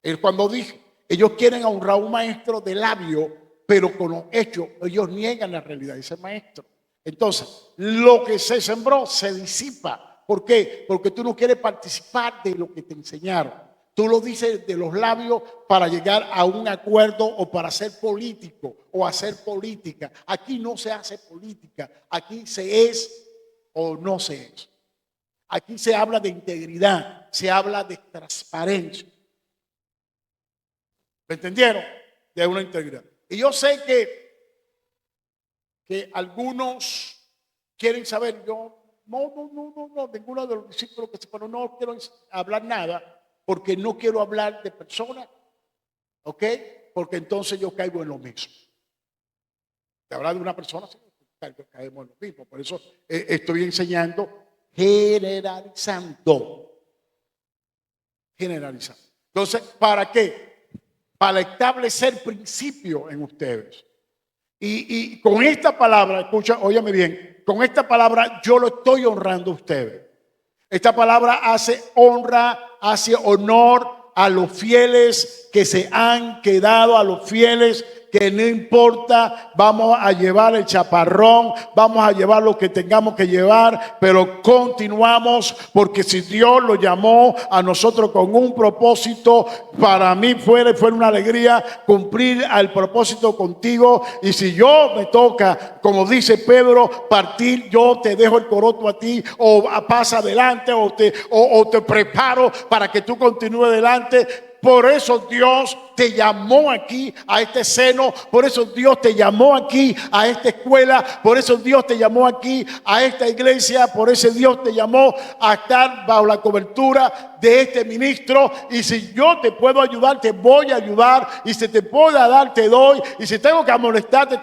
Es cuando dije, ellos quieren honrar a un maestro de labio, pero con los hechos ellos niegan la realidad de ese maestro. Entonces, lo que se sembró se disipa. ¿Por qué? Porque tú no quieres participar de lo que te enseñaron. Tú lo dices de los labios para llegar a un acuerdo o para ser político o hacer política. Aquí no se hace política, aquí se es o no se es. Aquí se habla de integridad, se habla de transparencia. ¿Me entendieron? De una integridad. Y yo sé que algunos quieren saber, yo no, ninguno de los discípulos que se fueron, no quiero hablar nada, porque no quiero hablar de personas, ¿ok? Porque entonces yo caigo en lo mismo. De hablar de una persona, sí, caemos en lo mismo. Por eso estoy enseñando generalizando. Generalizando. Entonces, ¿para qué? Para establecer principios en ustedes. Y con esta palabra, escucha, óyame bien, con esta palabra yo lo estoy honrando a ustedes. Esta palabra hace honra, hace honor a los fieles que se han quedado, a los fieles que no importa, vamos a llevar el chaparrón, vamos a llevar lo que tengamos que llevar, pero continuamos, porque si Dios lo llamó a nosotros con un propósito, para mí fue una alegría cumplir al propósito contigo. Y si yo me toca, como dice Pedro, partir, yo te dejo el coroto a ti, o pasa adelante, o te preparo para que tú continúes adelante. Por eso Dios te llamó aquí a este seno, por eso Dios te llamó aquí a esta escuela, por eso Dios te llamó aquí a esta iglesia, por eso Dios te llamó a estar bajo la cobertura de este ministro. Y si yo te puedo ayudar, te voy a ayudar, y si te puedo dar, te doy, y si tengo que amonestarte,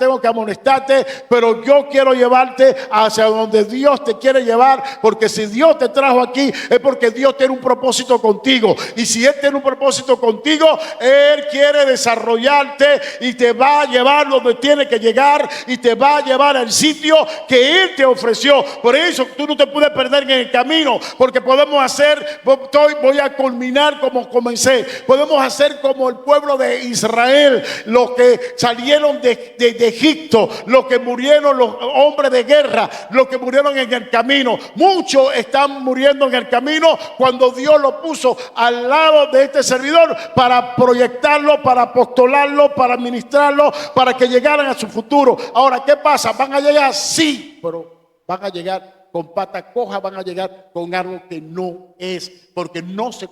pero yo quiero llevarte hacia donde Dios te quiere llevar, porque si Dios te trajo aquí es porque Dios tiene un propósito contigo, y si Él tiene un propósito contigo, Él quiere desarrollarte y te va a llevar donde tiene que llegar, y te va a llevar al sitio que Él te ofreció. Por eso tú no te puedes perder en el camino, porque podemos hacer, voy a culminar como comencé, podemos hacer como el pueblo de Israel, los que salieron de Egipto, los que murieron, los hombres de guerra, los que murieron en el camino. Muchos están muriendo en el camino cuando Dios lo puso al lado de este servidor para proyectarlo, para apostolarlo, para ministrarlo, para que llegaran a su futuro. Ahora, ¿qué pasa? ¿Van a llegar? Sí, pero van a llegar con pata coja, van a llegar con algo que no es, porque no se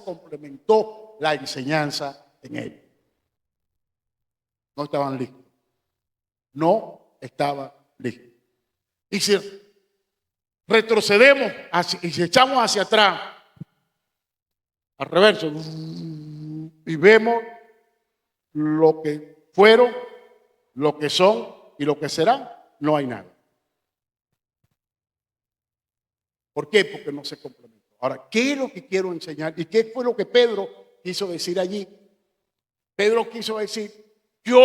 complementó la enseñanza en él. No estaban listos. No estaban listos. Y si retrocedemos y si echamos hacia atrás, al reverso, y vemos lo que fueron, lo que son y lo que serán, no hay nada. ¿Por qué? Porque no se complementó. Ahora, ¿qué es lo que quiero enseñar? ¿Y qué fue lo que Pedro quiso decir allí? Pedro quiso decir, yo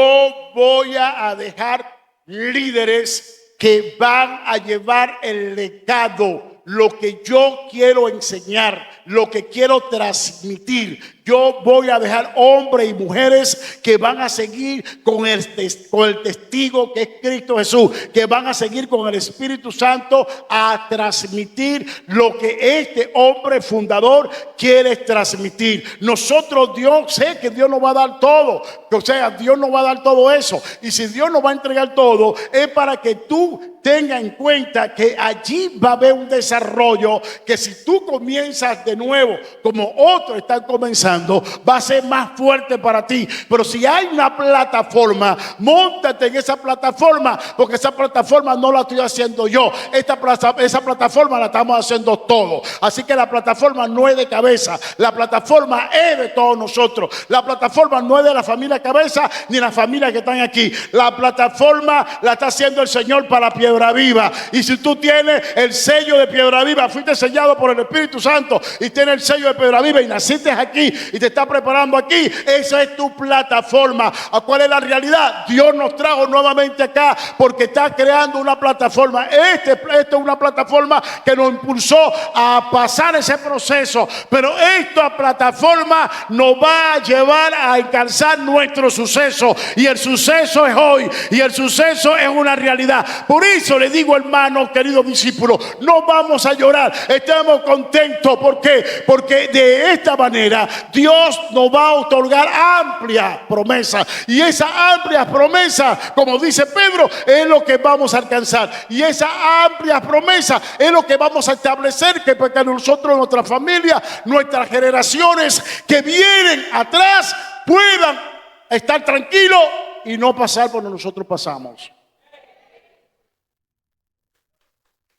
voy a dejar líderes que van a llevar el legado, lo que yo quiero enseñar, lo que quiero transmitir. Yo voy a dejar hombres y mujeres que van a seguir con el testigo que es Cristo Jesús, que van a seguir con el Espíritu Santo a transmitir lo que este hombre fundador quiere transmitir. Nosotros, Dios, sé que Dios nos va a dar todo, o sea, Dios nos va a dar todo eso, y si Dios nos va a entregar todo, es para que tú tengas en cuenta que allí va a haber un desarrollo, que si tú comienzas de nuevo como otros están comenzando, va a ser más fuerte para ti. Pero si hay una plataforma, móntate en esa plataforma, porque esa plataforma no la estoy haciendo yo, esa plataforma la estamos haciendo todos. Así que la plataforma no es de Cabeza, la plataforma es de todos nosotros. La plataforma no es de la familia Cabeza ni la familia que están aquí. La plataforma la está haciendo el Señor para Piedra Viva. Y si tú tienes el sello de Piedra Viva, fuiste sellado por el Espíritu Santo y tienes el sello de Piedra Viva y naciste aquí y te está preparando aquí, esa es tu plataforma. ¿A cuál es la realidad? Dios nos trajo nuevamente acá porque está creando una plataforma. Esta es una plataforma que nos impulsó a pasar ese proceso, pero esta plataforma nos va a llevar a alcanzar nuestro suceso, y el suceso es hoy, y el suceso es una realidad. Por eso le digo, hermanos, queridos discípulos, no vamos a llorar, estamos contentos. ¿Por qué? Porque de esta manera Dios nos va a otorgar amplias promesas, y esa amplia promesa, como dice Pedro, es lo que vamos a alcanzar, y esa amplia promesa es lo que vamos a establecer, que para que nosotros, nuestra familia, nuestras generaciones que vienen atrás puedan estar tranquilos y no pasar por donde nosotros pasamos.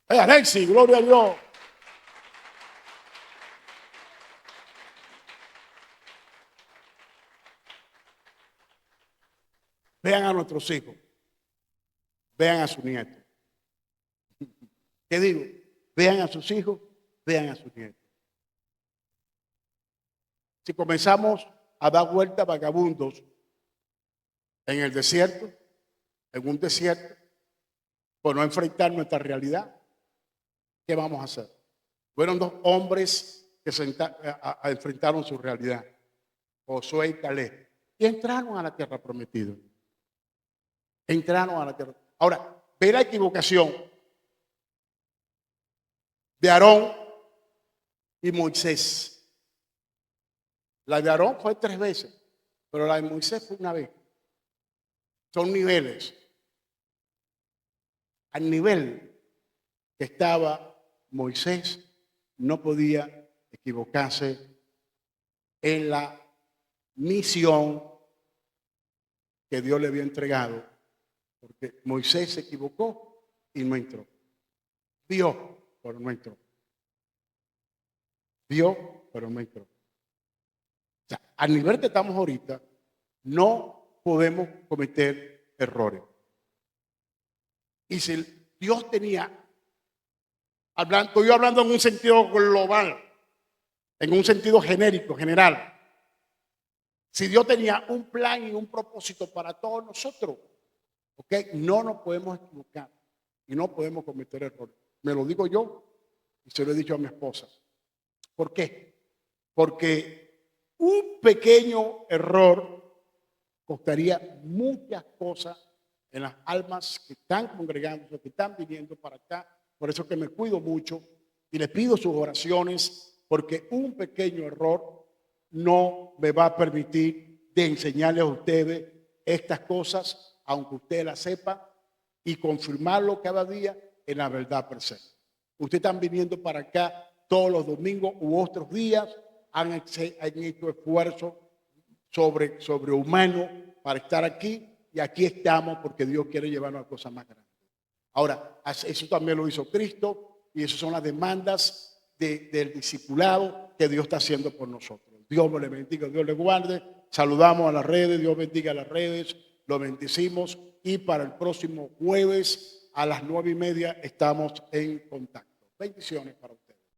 Alexi, gloria a Dios. Vean a nuestros hijos, vean a sus nietos. ¿Qué digo? Vean a sus hijos, vean a sus nietos. Si comenzamos a dar vueltas vagabundos en el desierto, en un desierto, por no enfrentar nuestra realidad, ¿qué vamos a hacer? Fueron dos hombres que enfrentaron su realidad, Josué y Caleb, y entraron a la tierra prometida. Entraron a la tierra. Ahora, ve la equivocación de Aarón y Moisés. La de Aarón fue 3 veces, pero la de Moisés fue 1 vez. Son niveles. Al nivel que estaba Moisés, no podía equivocarse en la misión que Dios le había entregado, porque Moisés se equivocó y no entró. Vio, pero no entró. Vio, pero no entró. O sea, al nivel que estamos ahorita, no podemos cometer errores. Y si Dios tenía, estoy hablando en un sentido global, en un sentido genérico, general. Si Dios tenía un plan y un propósito para todos nosotros, ¿okay? No nos podemos equivocar y no podemos cometer errores. Me lo digo yo y se lo he dicho a mi esposa. ¿Por qué? Porque un pequeño error costaría muchas cosas en las almas que están congregando, que están viniendo para acá. Por eso que me cuido mucho y le pido sus oraciones, porque un pequeño error no me va a permitir de enseñarles a ustedes estas cosas, aunque usted las sepa, y confirmarlo cada día en la verdad presente. Ustedes están viniendo para acá todos los domingos u otros días, han hecho esfuerzo sobrehumano para estar aquí, y aquí estamos porque Dios quiere llevarnos a cosas más grandes. Ahora, eso también lo hizo Cristo, y esas son las demandas del discipulado que Dios está haciendo por nosotros. Dios me le bendiga, Dios le guarde. Saludamos a las redes, Dios bendiga a las redes, lo bendecimos, y para el próximo jueves a las 9:30 estamos en contacto. Bendiciones para